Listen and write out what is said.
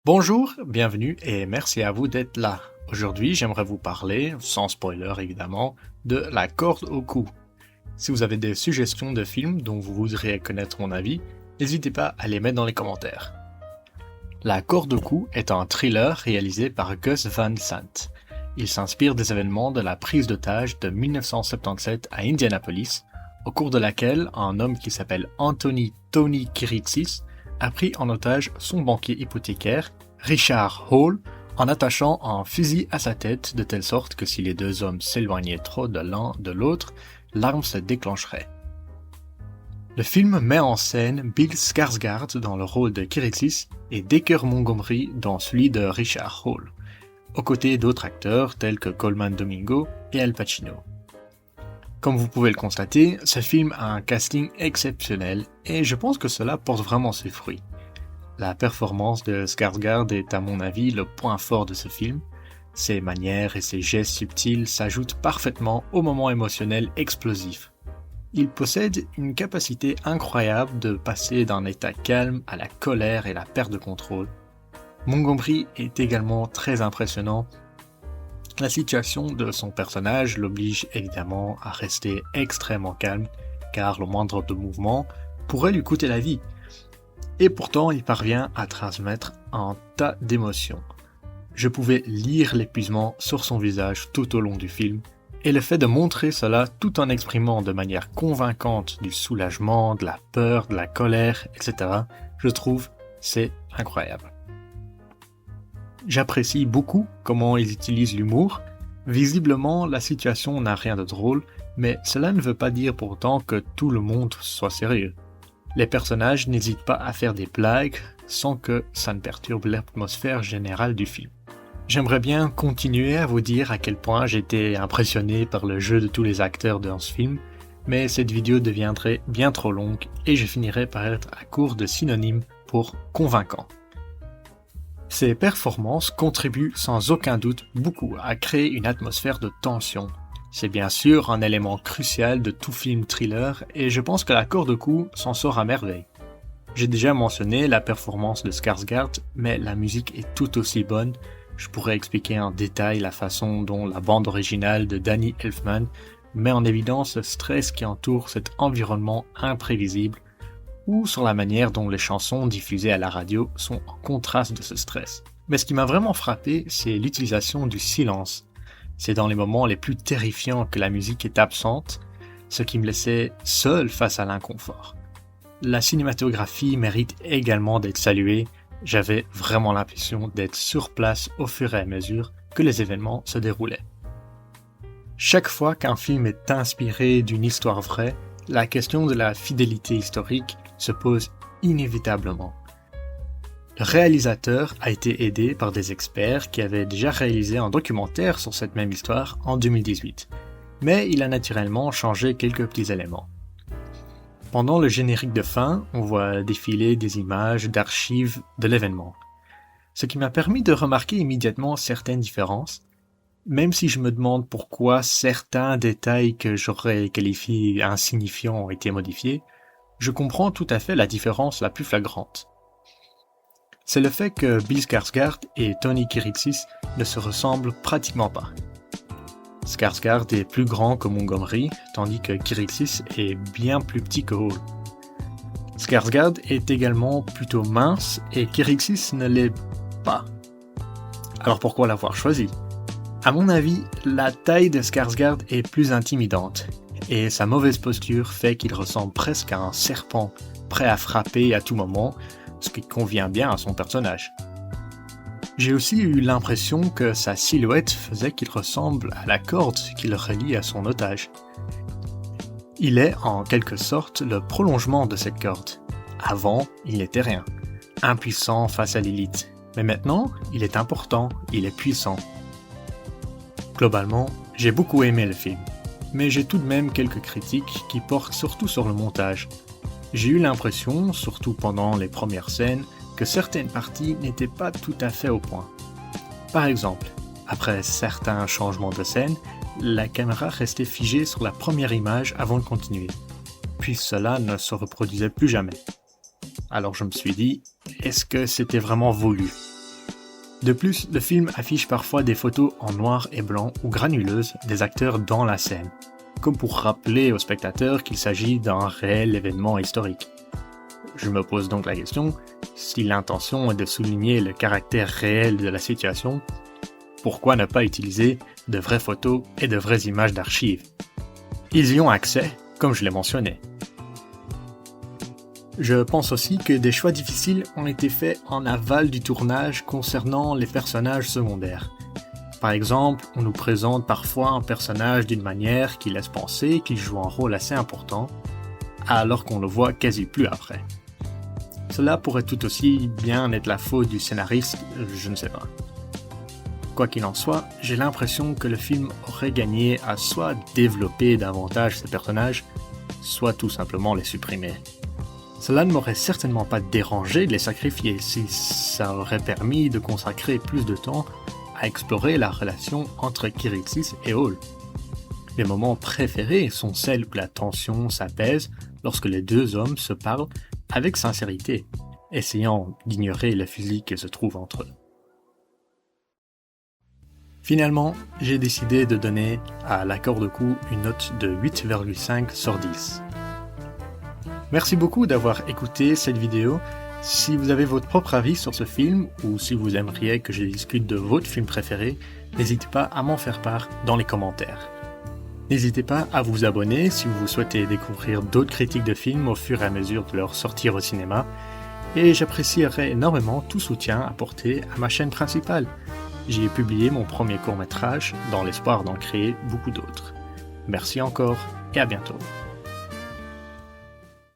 Bonjour, bienvenue et merci à vous d'être là. Aujourd'hui, j'aimerais vous parler, sans spoiler évidemment, de La corde au cou. Si vous avez des suggestions de films dont vous voudriez connaître mon avis, n'hésitez pas à les mettre dans les commentaires. La corde au cou est un thriller réalisé par Gus Van Sant. Il s'inspire des événements de la prise d'otage de 1977 à Indianapolis, au cours de laquelle un homme qui s'appelle Anthony Tony Kiritsis a pris en otage son banquier hypothécaire, Richard Hall, en attachant un fusil à sa tête de telle sorte que si les deux hommes s'éloignaient trop de l'un de l'autre, l'arme se déclencherait. Le film met en scène Bill Skarsgård dans le rôle de Kiritsis et Dacre Montgomery dans celui de Richard Hall, aux côtés d'autres acteurs tels que Colman Domingo et Al Pacino. Comme vous pouvez le constater, ce film a un casting exceptionnel et je pense que cela porte vraiment ses fruits. La performance de Skarsgård est à mon avis le point fort de ce film. Ses manières et ses gestes subtils s'ajoutent parfaitement au moment émotionnel explosif. Il possède une capacité incroyable de passer d'un état calme à la colère et la perte de contrôle. Montgomery est également très impressionnant. La situation de son personnage l'oblige évidemment à rester extrêmement calme, car le moindre de mouvement pourrait lui coûter la vie. Et pourtant, il parvient à transmettre un tas d'émotions. Je pouvais lire l'épuisement sur son visage tout au long du film, et le fait de montrer cela tout en exprimant de manière convaincante du soulagement, de la peur, de la colère, etc., je trouve c'est incroyable. J'apprécie beaucoup comment ils utilisent l'humour. Visiblement, la situation n'a rien de drôle, mais cela ne veut pas dire pourtant que tout le monde soit sérieux. Les personnages n'hésitent pas à faire des blagues sans que ça ne perturbe l'atmosphère générale du film. J'aimerais bien continuer à vous dire à quel point j'étais impressionné par le jeu de tous les acteurs dans ce film, mais cette vidéo deviendrait bien trop longue et je finirais par être à court de synonymes pour convaincant. Ces performances contribuent sans aucun doute beaucoup à créer une atmosphère de tension. C'est bien sûr un élément crucial de tout film thriller et je pense que La corde au cou s'en sort à merveille. J'ai déjà mentionné la performance de Skarsgård, mais la musique est tout aussi bonne. Je pourrais expliquer en détail la façon dont la bande originale de Danny Elfman met en évidence le stress qui entoure cet environnement imprévisible, ou sur la manière dont les chansons diffusées à la radio sont en contraste de ce stress. Mais ce qui m'a vraiment frappé, c'est l'utilisation du silence. C'est dans les moments les plus terrifiants que la musique est absente, ce qui me laissait seul face à l'inconfort. La cinématographie mérite également d'être saluée. J'avais vraiment l'impression d'être sur place au fur et à mesure que les événements se déroulaient. Chaque fois qu'un film est inspiré d'une histoire vraie, la question de la fidélité historique se pose inévitablement. Le réalisateur a été aidé par des experts qui avaient déjà réalisé un documentaire sur cette même histoire en 2018, mais il a naturellement changé quelques petits éléments. Pendant le générique de fin, on voit défiler des images d'archives de l'événement, ce qui m'a permis de remarquer immédiatement certaines différences, même si je me demande pourquoi certains détails que j'aurais qualifiés insignifiants ont été modifiés. Je comprends tout à fait la différence la plus flagrante. C'est le fait que Bill Skarsgård et Tony Kiritsis ne se ressemblent pratiquement pas. Skarsgård est plus grand que Montgomery, tandis que Kiritsis est bien plus petit que Hall. Skarsgård est également plutôt mince et Kiritsis ne l'est pas. Alors pourquoi l'avoir choisi ? À mon avis, la taille de Skarsgård est plus intimidante. Et sa mauvaise posture fait qu'il ressemble presque à un serpent, prêt à frapper à tout moment, ce qui convient bien à son personnage. J'ai aussi eu l'impression que sa silhouette faisait qu'il ressemble à la corde qui le relie à son otage. Il est en quelque sorte le prolongement de cette corde. Avant, il n'était rien, impuissant face à l'élite. Mais maintenant, il est important, il est puissant. Globalement, j'ai beaucoup aimé le film. Mais j'ai tout de même quelques critiques qui portent surtout sur le montage. J'ai eu l'impression, surtout pendant les premières scènes, que certaines parties n'étaient pas tout à fait au point. Par exemple, après certains changements de scène, la caméra restait figée sur la première image avant de continuer. Puis cela ne se reproduisait plus jamais. Alors je me suis dit, est-ce que c'était vraiment voulu ? De plus, le film affiche parfois des photos en noir et blanc ou granuleuses des acteurs dans la scène, comme pour rappeler aux spectateurs qu'il s'agit d'un réel événement historique. Je me pose donc la question, si l'intention est de souligner le caractère réel de la situation, pourquoi ne pas utiliser de vraies photos et de vraies images d'archives? Ils y ont accès, comme je l'ai mentionné. Je pense aussi que des choix difficiles ont été faits en aval du tournage concernant les personnages secondaires. Par exemple, on nous présente parfois un personnage d'une manière qui laisse penser qu'il joue un rôle assez important, alors qu'on le voit quasi plus après. Cela pourrait tout aussi bien être la faute du scénariste, je ne sais pas. Quoi qu'il en soit, j'ai l'impression que le film aurait gagné à soit développer davantage ces personnages, soit tout simplement les supprimer. Cela ne m'aurait certainement pas dérangé de les sacrifier si ça aurait permis de consacrer plus de temps à explorer la relation entre Kiritsis et Hall. Mes moments préférés sont celles où la tension s'apaise lorsque les deux hommes se parlent avec sincérité, essayant d'ignorer le fusil qui se trouve entre eux. Finalement, j'ai décidé de donner à L'accord de cou une note de 8,5 sur 10. Merci beaucoup d'avoir écouté cette vidéo. Si vous avez votre propre avis sur ce film ou si vous aimeriez que je discute de votre film préféré, n'hésitez pas à m'en faire part dans les commentaires. N'hésitez pas à vous abonner si vous souhaitez découvrir d'autres critiques de films au fur et à mesure de leur sortie au cinéma, et j'apprécierais énormément tout soutien apporté à ma chaîne principale. J'y ai publié mon premier court-métrage dans l'espoir d'en créer beaucoup d'autres. Merci encore et à bientôt.